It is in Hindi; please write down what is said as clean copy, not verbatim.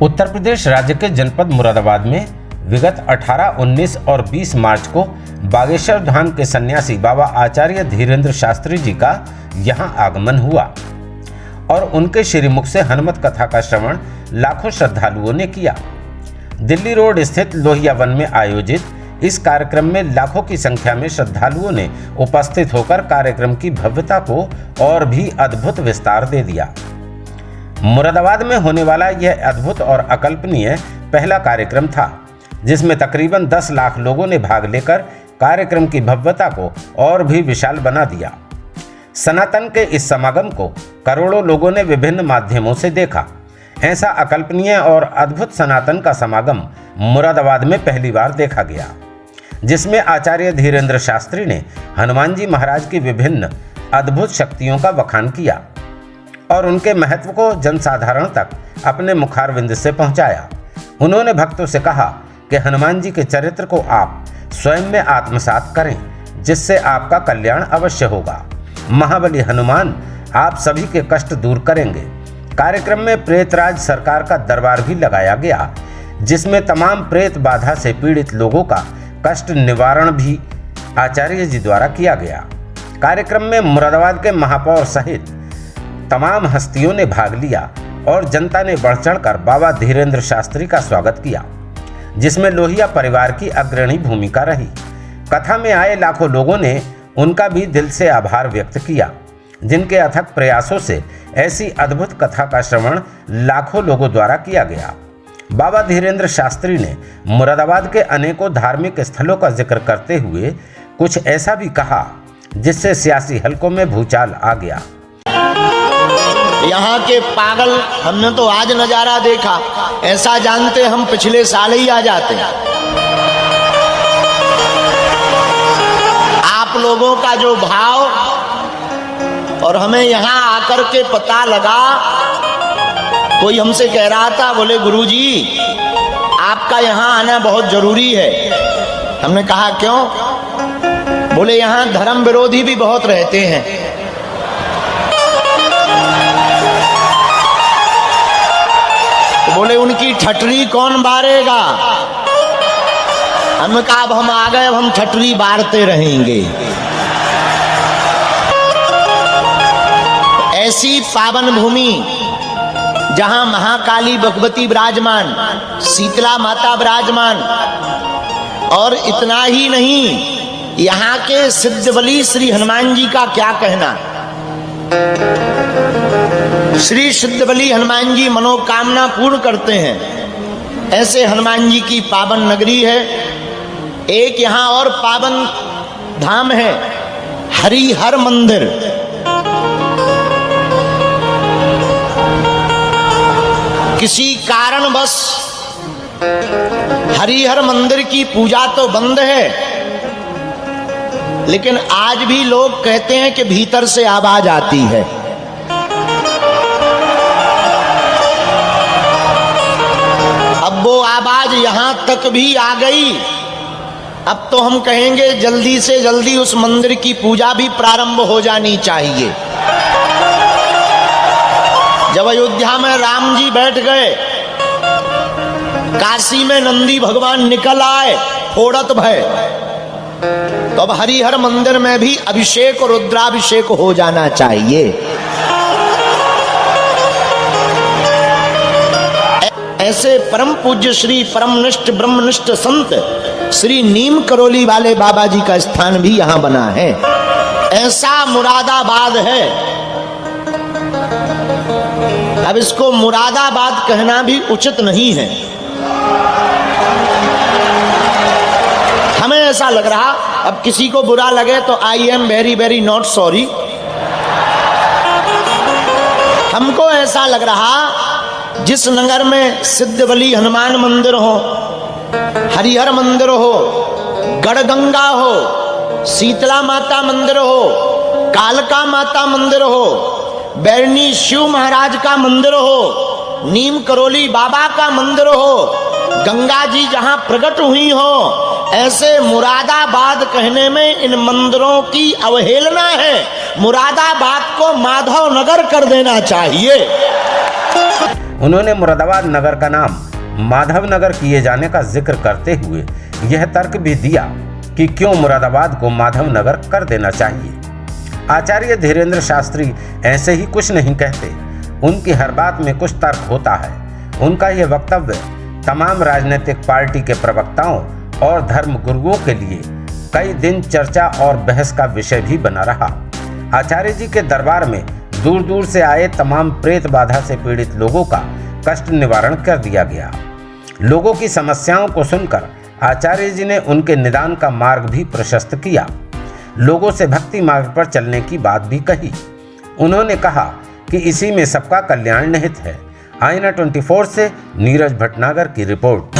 उत्तर प्रदेश राज्य के जनपद मुरादाबाद में विगत 18, 19 और 20 मार्च को बागेश्वर धाम के सन्यासी बाबा आचार्य धीरेन्द्र शास्त्री जी का यहां आगमन हुआ और उनके श्रीमुख से हनुमत कथा का श्रवण लाखों श्रद्धालुओं ने किया। दिल्ली रोड स्थित लोहिया वन में आयोजित इस कार्यक्रम में लाखों की संख्या में श्रद्धालुओं ने उपस्थित होकर कार्यक्रम की भव्यता को और भी अद्भुत विस्तार दे दिया। मुरादाबाद में होने वाला यह अद्भुत और अकल्पनीय पहला कार्यक्रम था, जिसमें तकरीबन 10 लाख लोगों ने भाग लेकर कार्यक्रम की भव्यता को और भी विशाल बना दिया। सनातन के इस समागम को करोड़ों लोगों ने विभिन्न माध्यमों से देखा। ऐसा अकल्पनीय और अद्भुत सनातन का समागम मुरादाबाद में पहली बार देखा गया, जिसमें आचार्य धीरेन्द्र शास्त्री ने हनुमान जी महाराज की विभिन्न अद्भुत शक्तियों का बखान किया और उनके महत्व को जनसाधारण तक अपने मुखारविंद से पहुंचाया। उन्होंने भक्तों से कहा कि हनुमान जी के चरित्र को आप स्वयं में आत्मसात करें, जिससे आपका कल्याण अवश्य होगा। महाबली हनुमान आप सभी के कष्ट दूर करेंगे। कार्यक्रम में प्रेतराज सरकार का दरबार भी लगाया गया, जिसमें तमाम प्रेत बाधा से पीड़ित लोगों का कष्ट निवारण भी आचार्य जी द्वारा किया गया। कार्यक्रम में मुरादाबाद के महापौर सहित तमाम हस्तियों ने भाग लिया और जनता ने बढ़ चढ़कर बाबा धीरेन्द्र शास्त्री का स्वागत किया, जिसमें लोहिया परिवार की अग्रणी भूमिका रही। कथा में आए लाखों लोगों ने उनका भी दिल से आभार व्यक्त किया, जिनके अथक प्रयासों से ऐसी अद्भुत कथा का श्रवण लाखों लोगों द्वारा किया गया। बाबा धीरेन्द्र शास्त्री ने मुरादाबाद के अनेकों धार्मिक स्थलों का जिक्र करते हुए कुछ ऐसा भी कहा, जिससे सियासी हलकों में भूचाल आ गया। यहाँ के पागल हमने तो आज नजारा देखा, ऐसा जानते हम पिछले साल ही आ जाते। आप लोगों का जो भाव, और हमें यहाँ आकर के पता लगा, कोई हमसे कह रहा था, बोले गुरुजी आपका यहाँ आना बहुत जरूरी है। हमने कहा क्यों? बोले यहाँ धर्म विरोधी भी बहुत रहते हैं। बोले उनकी ठटरी कौन बारेगा? हमने कहा अब हम आ गए, अब हम ठटरी बारते रहेंगे। ऐसी पावन भूमि जहां महाकाली भगवती विराजमान, शीतला माता विराजमान, और इतना ही नहीं, यहाँ के सिद्ध बलि श्री हनुमान जी का क्या कहना। श्री सिद्ध बलि हनुमान जी मनोकामना पूर्ण करते हैं। ऐसे हनुमान जी की पावन नगरी है। एक यहाँ और पावन धाम है, हरिहर मंदिर। किसी कारणवश हरिहर मंदिर की पूजा तो बंद है, लेकिन आज भी लोग कहते हैं कि भीतर से आवाज आती है। अब वो आवाज यहां तक भी आ गई। अब तो हम कहेंगे जल्दी से जल्दी उस मंदिर की पूजा भी प्रारंभ हो जानी चाहिए। जब अयोध्या में राम जी बैठ गए, काशी में नंदी भगवान निकल आए फोड़त भय, तो अब हरिहर मंदिर में भी अभिषेक और रुद्राभिषेक हो जाना चाहिए। ऐसे परम पूज्य श्री परमनिष्ठ ब्रह्मनिष्ठ संत श्री नीम करोली वाले बाबा जी का स्थान भी यहां बना है। ऐसा मुरादाबाद है। अब इसको मुरादाबाद कहना भी उचित नहीं है। हमें ऐसा लग रहा, अब किसी को बुरा लगे तो I am very very not sorry. हमको ऐसा लग रहा, जिस नगर में सिद्ध बलि हनुमान मंदिर हो, हरिहर मंदिर हो, गढ़गंगा हो, शीतला माता मंदिर हो, कालका माता मंदिर हो, बैरनी शिव महाराज का मंदिर हो, नीम करोली बाबा का मंदिर हो, गंगा जी जहां प्रकट हुई हो, ऐसे मुरादाबाद कहने में इन मंदिरों की अवहेलना है। मुरादाबाद को माधव नगर कर देना चाहिए। उन्होंने मुरादाबाद नगर का नाम माधव नगर किए जाने का जिक्र करते हुए यह तर्क भी दिया कि क्यों मुरादाबाद को माधव नगर कर देना चाहिए। आचार्य धीरेन्द्र शास्त्री ऐसे ही कुछ नहीं कहते, उनकी हर बात में कुछ तर्क होता है। उनका यह वक्तव्य तमाम राजनीतिक पार्टी के प्रवक्ताओं और धर्म गुरुओं के लिए कई दिन चर्चा और बहस का विषय भी बना रहा। आचार्य जी के दरबार में दूर दूर से आए तमाम प्रेत बाधा से पीड़ित लोगों का कष्ट निवारण कर दिया गया। लोगों की समस्याओं को सुनकर आचार्य जी ने उनके निदान का मार्ग भी प्रशस्त किया। लोगों से भक्ति मार्ग पर चलने की बात भी कही। उन्होंने कहा कि इसी में सबका कल्याण निहित है। आईना 24 से नीरज भटनागर की रिपोर्ट।